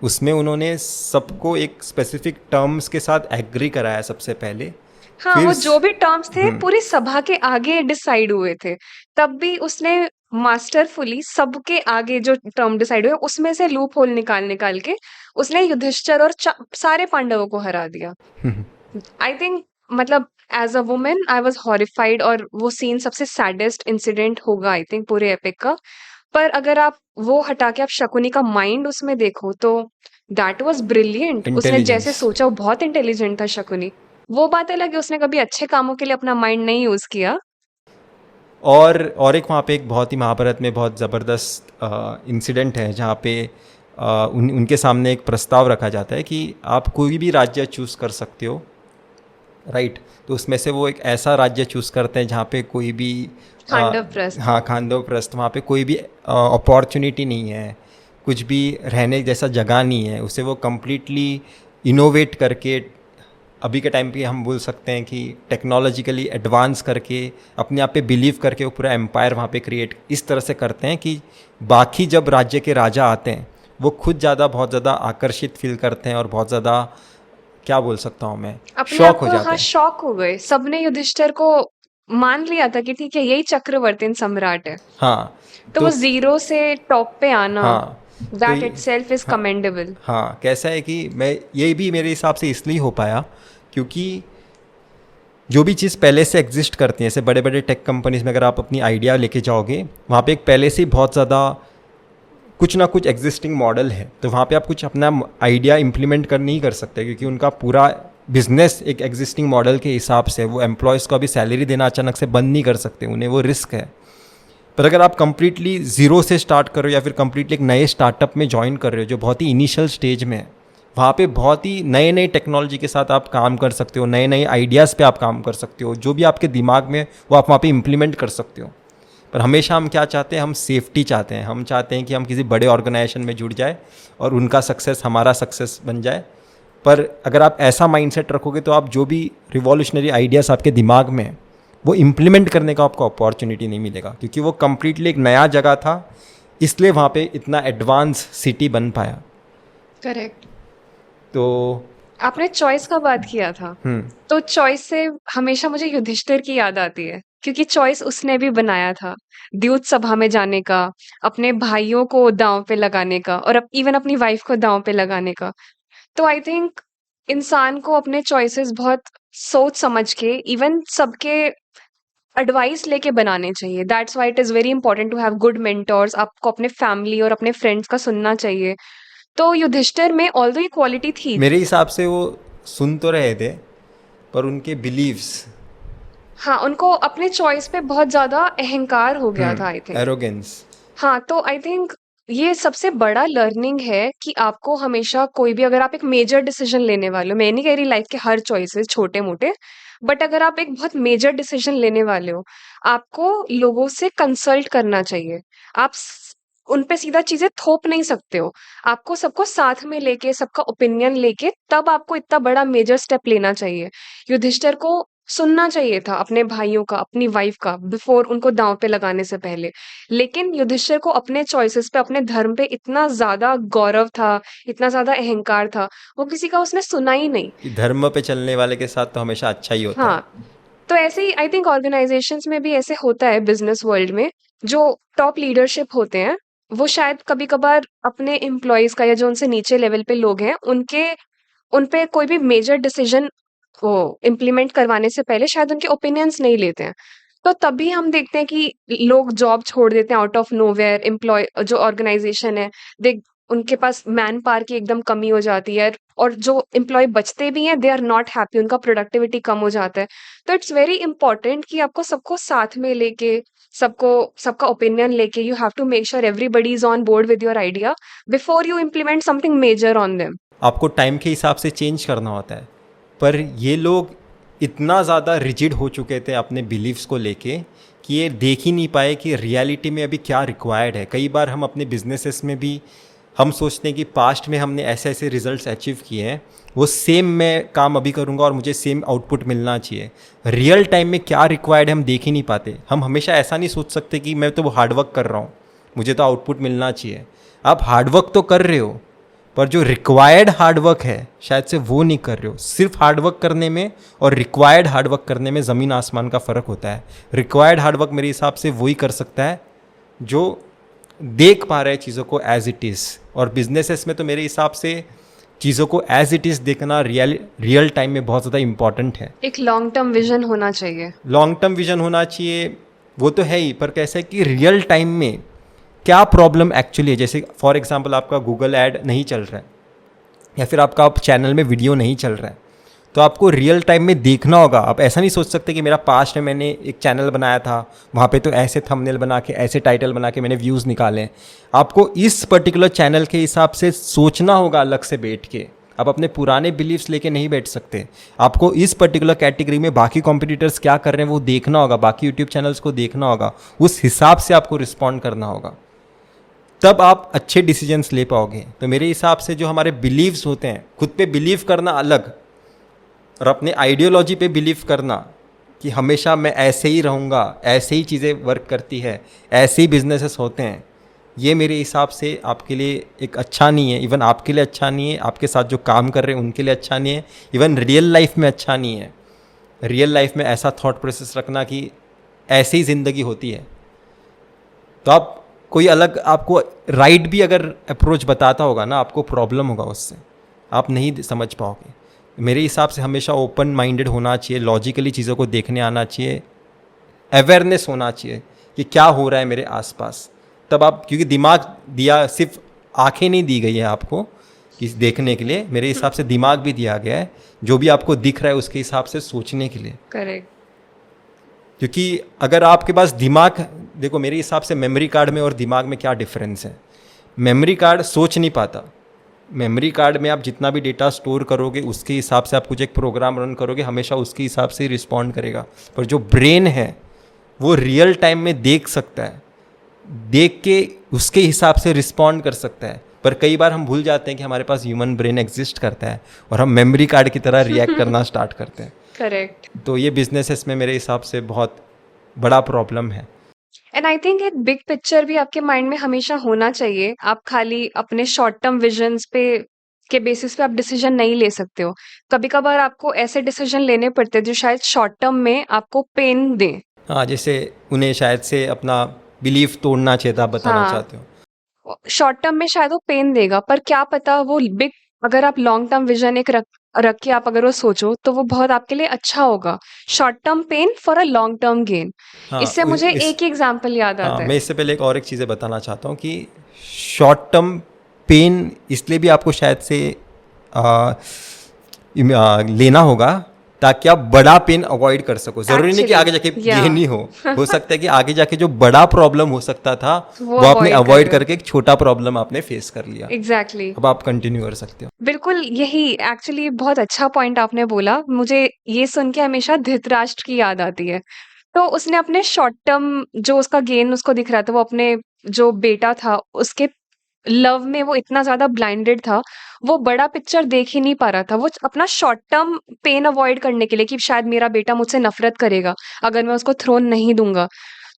उसमें उन्होंने सबको एक स्पेसिफिक टर्म्स के साथ एग्री कराया सबसे पहले। हाँ, फिर वो जो भी टर्म्स थे पूरी सभा के आगे डिसाइड हुए थे, तब भी उसने मास्टरफुली सबके आगे जो टर्म डिसाइड हुए उसमें से लूप होल निकाल निकाल के उसने युधिष्ठिर और सारे पांडवों को हरा दिया। आई थिंक मतलब as a women I was horrified, और वो सीन सबसे सैडेस्ट इंसिडेंट होगा आई थिंक पूरे एपिक का। पर अगर आप वो हटा के आप शकुनी का माइंड उसमें देखो तो दैट वाज ब्रिलियंट। उसने जैसे इंटेलिजेंस। सोचा वो बहुत इंटेलिजेंट था शकुनी। वो बात अलग है उसने कभी अच्छे कामों के लिए अपना माइंड नहीं यूज किया। और एक वहाँ पे एक बहुत ही महाभारत में बहुत ज़बरदस्त इंसिडेंट है जहाँ पे उनके सामने एक प्रस्ताव रखा जाता है कि आप कोई भी राज्य चूज़ कर सकते हो, राइट। तो उसमें से वो एक ऐसा राज्य चूज़ करते हैं जहाँ पे कोई भी खांडवप्रस्थ। हाँ, खांडवप्रस्थ, वहाँ पे कोई भी अपॉर्चुनिटी नहीं है, कुछ भी रहने जैसा जगह नहीं है। उसे वो कम्प्लीटली इनोवेट करके, अभी के टाइम पे हम बोल सकते हैं कि टेक्नोलॉजिकली एडवांस करके, अपने आप पे बिलीव करके वो पूरा एम्पायर वहाँ पे क्रिएट इस तरह से करते हैं कि बाकी जब राज्य के राजा आते हैं वो खुद बहुत ज़्यादा आकर्षित फील करते हैं और बहुत ज़्यादा, क्या बोल सकता हूँ मैं, अपने शॉक आप हो को जाते हाँ हैं। शॉक हो गए सबने। युधिष्ठिर को मान लिया था कि ठीक है यही चक्रवर्ती सम्राट है, हाँ तो वो जीरो से टॉप पे आना, हाँ तो दैट इटसेल्फ इज हाँ कमेंडेबल। हाँ कैसा है कि मैं ये भी मेरे हिसाब से इसलिए हो पाया क्योंकि जो भी चीज़ पहले से एग्जिस्ट करती है, जैसे बड़े बड़े टेक कंपनीज में अगर आप अपनी आइडिया लेके जाओगे, वहाँ पे एक पहले से ही बहुत ज़्यादा कुछ ना कुछ एग्जिस्टिंग मॉडल है, तो वहाँ पे आप कुछ अपना आइडिया इम्प्लीमेंट कर नहीं कर सकते क्योंकि उनका पूरा बिजनेस एक एग्जिस्टिंग मॉडल के हिसाब से, वो एम्प्लॉयज़ को अभी सैलरी देना अचानक से बंद नहीं कर सकते, उन्हें वो रिस्क है। पर अगर आप कंप्लीटली ज़ीरो से स्टार्ट कर रहे हो या फिर कंप्लीटली एक नए स्टार्टअप में ज्वाइन कर रहे हो जो बहुत ही इनिशियल स्टेज में है, वहाँ पे बहुत ही नए नए टेक्नोलॉजी के साथ आप काम कर सकते हो, नए नए आइडियाज़ पे आप काम कर सकते हो, जो भी आपके दिमाग में वो आप वहाँ पे इम्प्लीमेंट कर सकते हो। पर हमेशा हम क्या चाहते हैं, हम सेफ्टी चाहते हैं, हम चाहते हैं कि हम किसी बड़े ऑर्गेनाइजेशन में जुड़ जाए और उनका सक्सेस हमारा सक्सेस बन जाए। पर अगर आप ऐसा माइंडसेट रखोगे तो आप जो भी रिवॉल्यूशनरी आइडियाज़ आपके दिमाग में हैं, वो इम्प्लीमेंट करने का आपको अपॉर्चुनिटी नहीं मिलेगा क्योंकि वो कम्प्लीटली एक नया जगह था, इसलिए वहाँ पे इतना एडवांस सिटी बन पाया। करेक्ट। तो आपने चॉइस का बात किया था, तो चॉइस से हमेशा मुझे युधिष्ठिर की याद आती है क्योंकि चॉइस उसने भी बनाया था, द्यूत सभा में जाने का, अपने भाइयों को दांव पे लगाने का और इवन अपनी वाइफ को दांव पे लगाने का। तो आई थिंक इंसान को अपने चॉइसेस बहुत सोच समझ के, इवन सबके एडवाइस लेके बनाने चाहिए। That's why it is very important to have good mentors. आपको अपने फैमिली और अपने फ्रेंड्स का सुनना चाहिए। तो युधिष्ठिर में ऑल्दो ये क्वालिटी थी। मेरे हिसाब से वो सुन तो रहे थे पर उनके बिलीव्स, हाँ, उनको अपने चॉइस पे बहुत ज्यादा अहंकार हो गया था आई थिंक। एरोगेंस। हाँ, तो आई थिंक ये सबसे बड़ा लर्निंग है कि आपको हमेशा कोई भी, अगर आप एक मेजर डिसीजन लेने वाले हो, मैं नहीं कह रही लाइफ के हर चॉइसेस छोटे मोटे, बट अगर आप एक बहुत मेजर डिसीजन लेने वाले हो, आपको लोगों से कंसल्ट करना चाहिए। आप उन पे सीधा चीजें थोप नहीं सकते हो। आपको सबको साथ में लेके, सबका ओपिनियन लेके, तब आपको इतना बड़ा मेजर स्टेप लेना चाहिए। युधिष्ठिर को सुनना चाहिए था अपने भाइयों का, अपनी वाइफ का, बिफोर उनको दांव पे लगाने से पहले। लेकिन युधिष्ठिर को अपने चॉइसेस पे, अपने धर्म पे इतना ज्यादा गौरव था, इतना ज्यादा अहंकार था, वो किसी का उसने सुना ही नहीं। कि धर्म पे चलने वाले के साथ तो हमेशा अच्छा ही होता है। हाँ, तो ऐसे ही आई थिंक ऑर्गेनाइजेशंस में भी ऐसे होता है, बिजनेस वर्ल्ड में जो टॉप लीडरशिप होते हैं, वो शायद कभी कभार अपने एम्प्लॉयज का या जो उनसे नीचे लेवल पे लोग हैं उनके, उन पे कोई भी मेजर डिसीजन वो इम्प्लीमेंट करवाने से पहले शायद उनके ओपिनियंस नहीं लेते हैं। तो तभी हम देखते हैं कि लोग जॉब छोड़ देते हैं आउट ऑफ नोवेयर। एम्प्लॉय जो ऑर्गेनाइजेशन है, देख उनके पास मैन पावर की एकदम कमी हो जाती है, और जो एम्प्लॉय बचते भी हैं दे आर नॉट हैप्पी, उनका प्रोडक्टिविटी कम हो जाता है। तो इट्स वेरी इंपॉर्टेंट कि आपको सबको साथ में लेके, सबको, सबका ओपिनियन लेके, you have to make sure everybody is on board with your idea before you implement something major on them. आपको टाइम के हिसाब से चेंज करना होता है। पर ये लोग इतना ज़्यादा रिजिड हो चुके थे अपने बिलीव्स को लेके कि ये देख ही नहीं पाए कि रियलिटी में अभी क्या रिक्वायर्ड है। कई बार हम अपने बिजनेसेस में भी हम सोचते हैं कि पास्ट में हमने ऐसे ऐसे रिजल्ट्स अचीव किए हैं, वो सेम मैं काम अभी करूँगा और मुझे सेम आउटपुट मिलना चाहिए। रियल टाइम में क्या रिक्वायर्ड है हम देख ही नहीं पाते। हम हमेशा ऐसा नहीं सोच सकते कि मैं तो वो हार्डवर्क कर रहा हूँ, मुझे तो आउटपुट मिलना चाहिए। आप हार्डवर्क तो कर रहे हो पर जो रिक्वायर्ड हार्डवर्क है शायद से वो नहीं कर रहे हो। सिर्फ हार्डवर्क करने में और रिक्वायर्ड हार्डवर्क करने में ज़मीन आसमान का फ़र्क होता है। रिक्वायर्ड हार्डवर्क मेरे हिसाब से वही कर सकता है जो देख पा रहे हैं चीज़ों को एज इट इज़, और बिजनेसेस में तो मेरे हिसाब से चीज़ों को एज इट इज़ देखना रियल टाइम में बहुत ज़्यादा इंपॉर्टेंट है। एक लॉन्ग टर्म विजन होना चाहिए। लॉन्ग टर्म विजन होना चाहिए, वो तो है ही, पर कैसे कि रियल टाइम में क्या प्रॉब्लम एक्चुअली है। जैसे फॉर एग्जांपल आपका गूगल ऐड नहीं चल रहा है या फिर आपका चैनल में वीडियो नहीं चल रहा है, तो आपको रियल टाइम में देखना होगा। आप ऐसा नहीं सोच सकते कि मेरा पास्ट में मैंने एक चैनल बनाया था, वहाँ पे तो ऐसे थंबनेल बना के, ऐसे टाइटल बना के मैंने व्यूज़ निकाले। आपको इस पर्टिकुलर चैनल के हिसाब से सोचना होगा अलग से बैठ के। आप अपने पुराने बिलीव्स लेके नहीं बैठ सकते। आपको इस पर्टिकुलर कैटेगरी में बाकी कॉम्पिटिटर्स क्या कर रहे हैं वो देखना होगा, बाकी यूट्यूब चैनल्स को देखना होगा, उस हिसाब से आपको रिस्पॉन्ड करना होगा, तब आप अच्छे डिसीजंस ले पाओगे। तो मेरे हिसाब से जो हमारे बिलीव्स होते हैं, खुद पे बिलीव करना अलग और अपने आइडियोलॉजी पे बिलीव करना कि हमेशा मैं ऐसे ही रहूँगा, ऐसे ही चीज़ें वर्क करती है, ऐसे ही बिजनेसेस होते हैं, ये मेरे हिसाब से आपके लिए एक अच्छा नहीं है। इवन आपके लिए अच्छा नहीं है, आपके साथ जो काम कर रहे हैं उनके लिए अच्छा नहीं है, इवन रियल लाइफ में अच्छा नहीं है। रियल लाइफ में ऐसा थॉट प्रोसेस रखना कि ऐसे ही ज़िंदगी होती है। तो आप कोई अलग आपको राइट भी अगर अप्रोच बताता होगा ना, आपको प्रॉब्लम होगा उससे, आप नहीं समझ पाओगे। मेरे हिसाब से हमेशा ओपन माइंडेड होना चाहिए, लॉजिकली चीज़ों को देखने आना चाहिए, अवेयरनेस होना चाहिए कि क्या हो रहा है मेरे आसपास। तब आप, क्योंकि दिमाग दिया, सिर्फ आंखें नहीं दी गई है आपको कि देखने के लिए, मेरे हिसाब से दिमाग भी दिया गया है जो भी आपको दिख रहा है उसके हिसाब से सोचने के लिए। करेक्ट। क्योंकि अगर आपके पास दिमाग, देखो मेरे हिसाब से मेमोरी कार्ड में और दिमाग में क्या डिफरेंस है। मेमोरी कार्ड सोच नहीं पाता, मेमोरी कार्ड में आप जितना भी डेटा स्टोर करोगे उसके हिसाब से आप कुछ एक प्रोग्राम रन करोगे, हमेशा उसके हिसाब से ही रिस्पॉन्ड करेगा। पर जो ब्रेन है वो रियल टाइम में देख सकता है, देख के उसके हिसाब से रिस्पॉन्ड कर सकता है। पर कई बार हम भूल जाते हैं कि हमारे पास ह्यूमन ब्रेन एग्जिस्ट करता है और हम मेमोरी कार्ड की तरह रिएक्ट करना स्टार्ट करते हैं। करेक्ट। तो ये बिजनेसेस में मेरे हिसाब से बहुत बड़ा प्रॉब्लम है। एंड आई थिंक एक बिग पिक्चर भी आपके माइंड में हमेशा होना चाहिए। आप खाली अपने शॉर्ट टर्म विजन्स पे के बेसिस पे आप डिसीजन नहीं ले सकते हो। कभी कभार आपको ऐसे डिसीजन लेने पड़ते हैं जो शायद शॉर्ट टर्म में आपको पेन दें। हाँ, जैसे उन्हें शायद से अपना बिलीफ तोड़ना चाहिए था, आप बताना हाँ, चाहते हो। शॉर्ट टर्म में शायद वो पेन देगा, पर क्या पता वो बिग, अगर आप लॉन्ग टर्म विजन एक रख के आप अगर वो सोचो तो वो बहुत आपके लिए अच्छा होगा। Short term pain for a long term gain. हाँ, इससे मुझे एक ही एग्जांपल याद हाँ, आता मैं है। इससे पहले एक और एक चीज़ें बताना चाहता हूँ कि शॉर्ट टर्म पेन इसलिए भी आपको शायद से लेना होगा ताकि आप बड़ा पेन अवॉइड कर सको। ज़रूरी नहीं कि आगे जाके या गेन ही हो सकता है कि आगे जाके जो बड़ा प्रॉब्लम हो सकता था वो वो आपने avoid अवॉइड करें। करके एक छोटा प्रॉब्लम आपने फेस कर लिया। एग्जैक्टली। अब आप कंटिन्यू कर सकते हो। बिल्कुल यही एक्चुअली बहुत अच्छा पॉइंट आपने बोला। मुझे ये सुन के हमेशा धृतराष्ट्र की याद आती है। तो उसने अपने शॉर्ट टर्म जो उसका गेन उसको दिख रहा था, वो अपने जो बेटा था उसके लव में वो इतना ज़्यादा ब्लाइंडेड था, वो बड़ा पिक्चर देख ही नहीं पा रहा था। वो अपना शॉर्ट टर्म पेन अवॉइड करने के लिए कि शायद मेरा बेटा मुझसे नफ़रत करेगा, अगर मैं उसको थ्रोन नहीं दूँगा।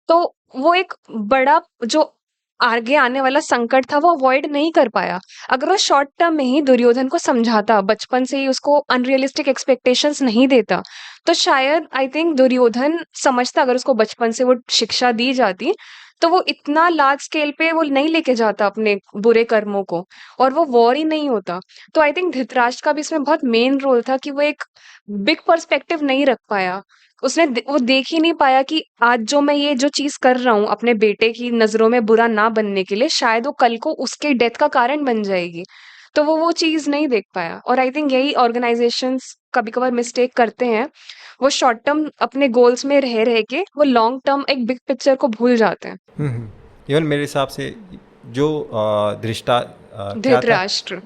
तो वो एक बड़ा जो आगे आने वाला संकट था, वो अवॉइड नहीं कर पाया। अगर वो शॉर्ट टर्म में ही दुर्योधन को समझाता, बचपन से ही उसको अनरियलिस्टिक एक्सपेक्टेशंस नहीं देता, तो शायद आई थिंक दुर्योधन समझता, अगर उसको बचपन से वो शिक्षा दी जाती, तो वो इतना लार्ज स्केल पे वो नहीं लेके जाता अपने बुरे कर्मों को, और वो वॉर ही नहीं होता। तो आई थिंक धृतराष्ट्र का भी इसमें बहुत मेन रोल था कि वो एक बिग पर्सपेक्टिव नहीं रख पाया। उसने वो देख ही नहीं पाया कि आज जो मैं ये जो चीज़ कर रहा हूँ अपने बेटे की नज़रों में बुरा ना बनने के लिए, शायद वो कल को उसके डेथ का कारण बन जाएगी। तो वो चीज़ नहीं देख पाया, और आई थिंक यही ऑर्गेनाइजेशंस कभी-कभार मिस्टेक करते हैं। वो शॉर्ट टर्म अपने गोल्स में रह के वो लॉन्ग टर्म एक बिग पिक्चर को भूल जाते हैं। इवन मेरे हिसाब से जो क्या था, धृतराष्ट्र।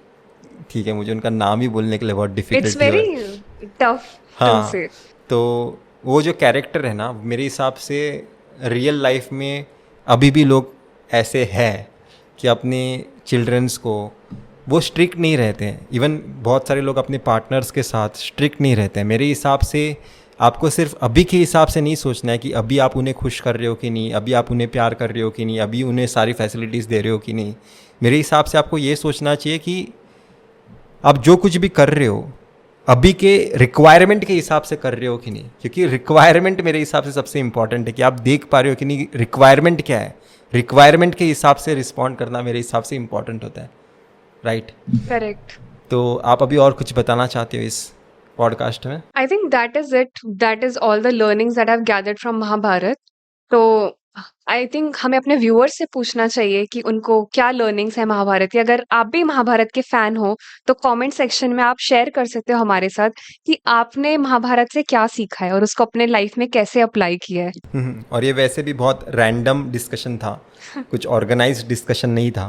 ठीक है, मुझे उनका नाम ही बोलने के लिए बहुत इट्स डिफिकल्टी हो वेरी रहा है। टफ टू हाँ, से। तो वो जो कैरेक्टर है ना, मेरे हिसाब से रियल लाइफ में अभी भी लोग ऐसे हैं कि अपने चिल्ड्रंस को वो स्ट्रिक्ट नहीं रहते हैं। इवन बहुत सारे लोग अपने पार्टनर्स के साथ स्ट्रिक्ट नहीं रहते हैं। मेरे हिसाब से आपको सिर्फ अभी के हिसाब से नहीं सोचना है कि अभी आप उन्हें खुश कर रहे हो कि नहीं, अभी आप उन्हें प्यार कर रहे हो कि नहीं, अभी उन्हें सारी फैसिलिटीज़ दे रहे हो कि नहीं। मेरे हिसाब से आपको ये सोचना चाहिए कि आप जो कुछ भी कर रहे हो अभी के रिक्वायरमेंट के हिसाब से कर रहे हो कि नहीं। क्योंकि रिक्वायरमेंट मेरे हिसाब से सबसे इंपॉर्टेंट है कि आप देख पा रहे हो कि नहीं, रिक्वायरमेंट क्या है। रिक्वायरमेंट के हिसाब से रिस्पॉन्ड करना मेरे हिसाब से इंपॉर्टेंट होता है, राइट? करेक्ट। तो आप अभी और कुछ बताना चाहते हो इस पॉडकास्ट में? I think that is it. That is all the learnings that I've gathered from Mahabharat. तो आई थिंक हमें अपने व्यूअर्स से पूछना चाहिए कि उनको क्या लर्निंग्स है महाभारत की। अगर आप भी महाभारत के फैन हो तो कमेंट सेक्शन में आप शेयर कर सकते हो हमारे साथ कि आपने महाभारत से क्या सीखा है और उसको अपने लाइफ में कैसे अप्लाई किया है। और ये वैसे भी बहुत रैंडम डिस्कशन था, कुछ ऑर्गेनाइज्ड डिस्कशन नहीं था,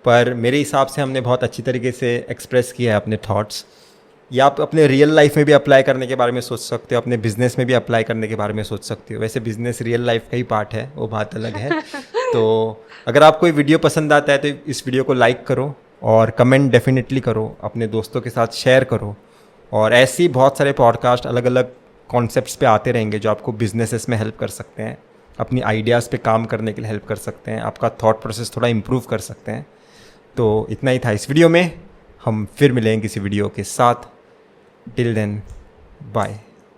पर मेरे हिसाब से हमने बहुत अच्छी तरीके से एक्सप्रेस किया है अपने थॉट्स। या आप अपने रियल लाइफ में भी अप्लाई करने के बारे में सोच सकते हो, अपने बिजनेस में भी अप्लाई करने के बारे में सोच सकते हो। वैसे बिजनेस रियल लाइफ का ही पार्ट है, वो बात अलग है। तो अगर आपको ये वीडियो पसंद आता है तो इस वीडियो को लाइक करो और कमेंट डेफिनेटली करो, अपने दोस्तों के साथ शेयर करो। और ऐसे ही बहुत सारे पॉडकास्ट अलग अलग कॉन्सेप्ट्स पे आते रहेंगे जो आपको बिजनेसेस में हेल्प कर सकते हैं, अपनी आइडियाज़ पे काम करने के लिए हेल्प कर सकते हैं, आपका थॉट प्रोसेस थोड़ा इम्प्रूव कर सकते हैं। तो इतना ही था इस वीडियो में। हम फिर मिलेंगे किसी वीडियो के साथ। Till then, bye.